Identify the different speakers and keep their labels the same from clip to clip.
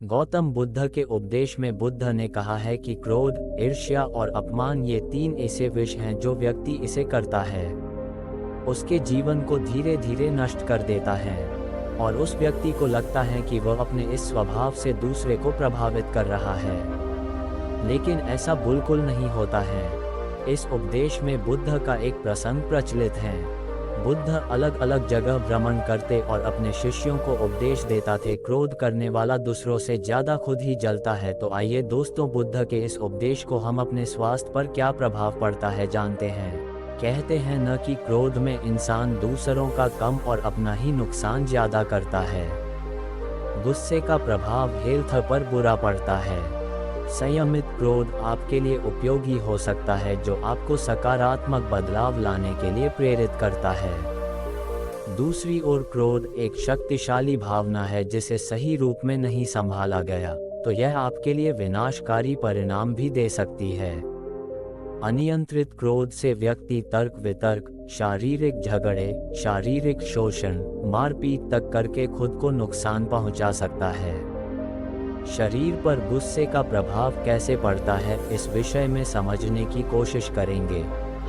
Speaker 1: गौतम बुद्ध के उपदेश में बुद्ध ने कहा है कि क्रोध, ईर्ष्या और अपमान ये 3 ऐसे विष हैं जो व्यक्ति इसे करता है उसके जीवन को धीरे धीरे नष्ट कर देता है और उस व्यक्ति को लगता है कि वह अपने इस स्वभाव से दूसरे को प्रभावित कर रहा है। लेकिन ऐसा बिल्कुल नहीं होता है। इस उपदेश में बुद्ध का एक प्रसंग प्रचलित है। बुद्ध अलग अलग जगह भ्रमण करते और अपने शिष्यों को उपदेश देता थे, क्रोध करने वाला दूसरों से ज्यादा खुद ही जलता है। तो आइए दोस्तों, बुद्ध के इस उपदेश को हम अपने स्वास्थ्य पर क्या प्रभाव पड़ता है जानते हैं। कहते हैं न कि क्रोध में इंसान दूसरों का कम और अपना ही नुकसान ज्यादा करता है। गुस्से का प्रभाव हेल्थ पर बुरा पड़ता है। संयमित क्रोध आपके लिए उपयोगी हो सकता है, जो आपको सकारात्मक बदलाव लाने के लिए प्रेरित करता है। दूसरी ओर क्रोध एक शक्तिशाली भावना है जिसे सही रूप में नहीं संभाला गया तो यह आपके लिए विनाशकारी परिणाम भी दे सकती है। अनियंत्रित क्रोध से व्यक्ति तर्क वितर्क, शारीरिक झगड़े, शारीरिक शोषण, मारपीट तक करके खुद को नुकसान पहुंचा सकता है। शरीर पर गुस्से का प्रभाव कैसे पड़ता है, इस विषय में समझने की कोशिश करेंगे।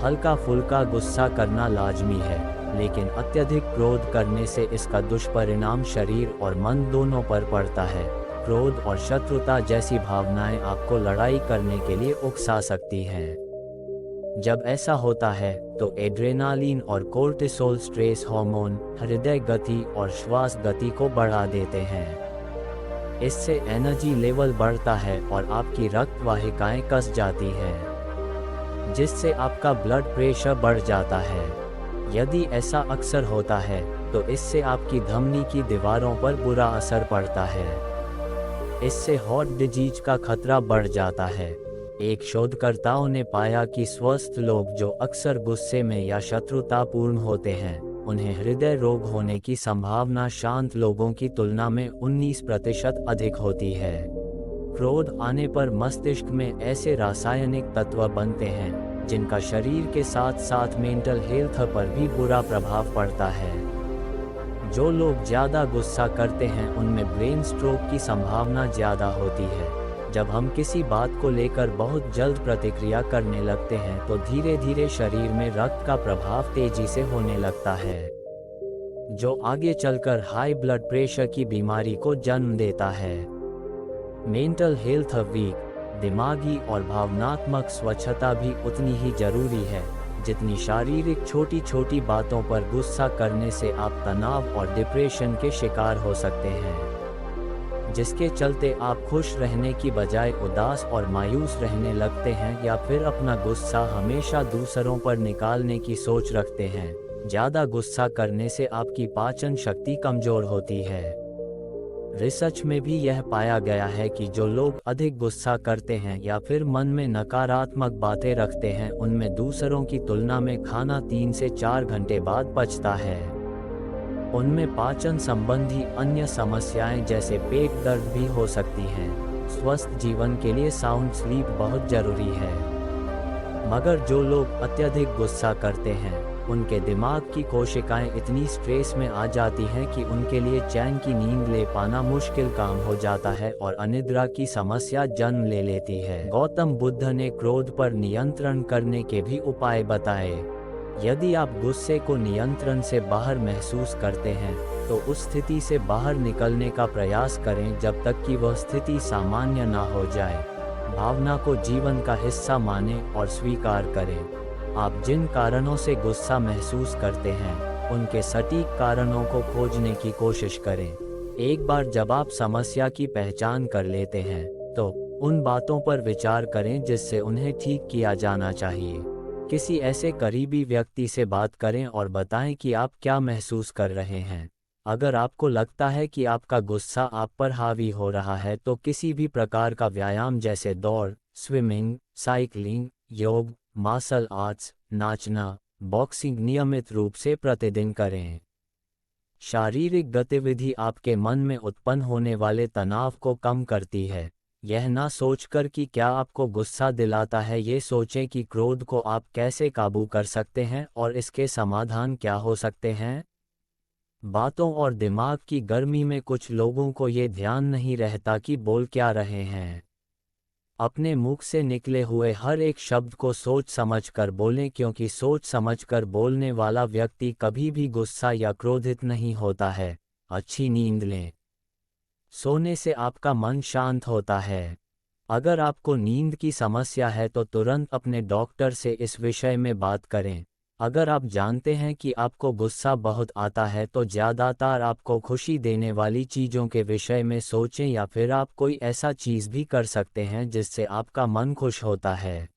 Speaker 1: हल्का फुल्का गुस्सा करना लाजमी है, लेकिन अत्यधिक क्रोध करने से इसका दुष्परिणाम शरीर और मन दोनों पर पड़ता है। क्रोध और शत्रुता जैसी भावनाएं आपको लड़ाई करने के लिए उकसा सकती हैं। जब ऐसा होता है तो एड्रेनालिन और कोर्टिसोल स्ट्रेस हार्मोन हृदय गति और श्वास गति को बढ़ा देते हैं। इससे एनर्जी लेवल बढ़ता है और आपकी रक्त वाहिकाएं कस जाती हैं, जिससे आपका ब्लड प्रेशर बढ़ जाता है। यदि ऐसा अक्सर होता है तो इससे आपकी धमनी की दीवारों पर बुरा असर पड़ता है। इससे हार्ट डिजीज का खतरा बढ़ जाता है। एक शोधकर्ताओं ने पाया कि स्वस्थ लोग जो अक्सर गुस्से में या शत्रुतापूर्ण होते हैं, उन्हें हृदय रोग होने की संभावना शांत लोगों की तुलना में 19% अधिक होती है। क्रोध आने पर मस्तिष्क में ऐसे रासायनिक तत्व बनते हैं जिनका शरीर के साथ साथ मेंटल हेल्थ पर भी बुरा प्रभाव पड़ता है। जो लोग ज्यादा गुस्सा करते हैं उनमें ब्रेन स्ट्रोक की संभावना ज्यादा होती है। जब हम किसी बात को लेकर बहुत जल्द प्रतिक्रिया करने लगते हैं तो धीरे धीरे शरीर में रक्त का प्रभाव तेजी से होने लगता है, जो आगे चलकर हाई ब्लड प्रेशर की बीमारी को जन्म देता है। मेंटल हेल्थ वीक, दिमागी और भावनात्मक स्वच्छता भी उतनी ही जरूरी है जितनी शारीरिक। छोटी छोटी बातों पर गुस्सा करने से आप तनाव और डिप्रेशन के शिकार हो सकते हैं, जिसके चलते आप खुश रहने की बजाय उदास और मायूस रहने लगते हैं या फिर अपना गुस्सा हमेशा दूसरों पर निकालने की सोच रखते हैं। ज्यादा गुस्सा करने से आपकी पाचन शक्ति कमजोर होती है। रिसर्च में भी यह पाया गया है कि जो लोग अधिक गुस्सा करते हैं या फिर मन में नकारात्मक बातें रखते हैं, उनमें दूसरों की तुलना में खाना 3 से 4 घंटे बाद पचता है। उनमें पाचन संबंधी अन्य समस्याएं जैसे पेट दर्द भी हो सकती हैं। स्वस्थ जीवन के लिए साउंड स्लीप बहुत जरूरी है। मगर जो लोग अत्यधिक गुस्सा करते हैं, उनके दिमाग की कोशिकाएं इतनी स्ट्रेस में आ जाती हैं कि उनके लिए चैन की नींद ले पाना मुश्किल काम हो जाता है और अनिद्रा की समस्या जन्म ले लेती है। गौतम बुद्ध ने क्रोध पर नियंत्रण करने के भी उपाय बताए। यदि आप गुस्से को नियंत्रण से बाहर महसूस करते हैं तो उस स्थिति से बाहर निकलने का प्रयास करें जब तक कि वह स्थिति सामान्य ना हो जाए। भावना को जीवन का हिस्सा मानें और स्वीकार करें। आप जिन कारणों से गुस्सा महसूस करते हैं, उनके सटीक कारणों को खोजने की कोशिश करें। एक बार जब आप समस्या की पहचान कर लेते हैं, तो उन बातों पर विचार करें जिससे उन्हें ठीक किया जाना चाहिए। किसी ऐसे करीबी व्यक्ति से बात करें और बताएं कि आप क्या महसूस कर रहे हैं। अगर आपको लगता है कि आपका गुस्सा आप पर हावी हो रहा है तो किसी भी प्रकार का व्यायाम जैसे दौड़, स्विमिंग, साइकिलिंग, योग, मार्शल आर्ट्स, नाचना, बॉक्सिंग नियमित रूप से प्रतिदिन करें। शारीरिक गतिविधि आपके मन में उत्पन्न होने वाले तनाव को कम करती है। यह ना सोचकर कि क्या आपको गुस्सा दिलाता है, ये सोचें कि क्रोध को आप कैसे काबू कर सकते हैं और इसके समाधान क्या हो सकते हैं। बातों और दिमाग की गर्मी में कुछ लोगों को ये ध्यान नहीं रहता कि बोल क्या रहे हैं। अपने मुख से निकले हुए हर एक शब्द को सोच समझ कर बोलें, क्योंकि सोच समझ कर बोलने वाला व्यक्ति कभी भी गुस्सा या क्रोधित नहीं होता है। अच्छी नींद लें। सोने से आपका मन शांत होता है। अगर आपको नींद की समस्या है तो तुरंत अपने डॉक्टर से इस विषय में बात करें। अगर आप जानते हैं कि आपको गुस्सा बहुत आता है तो ज़्यादातर आपको खुशी देने वाली चीज़ों के विषय में सोचें, या फिर आप कोई ऐसा चीज़ भी कर सकते हैं जिससे आपका मन खुश होता है।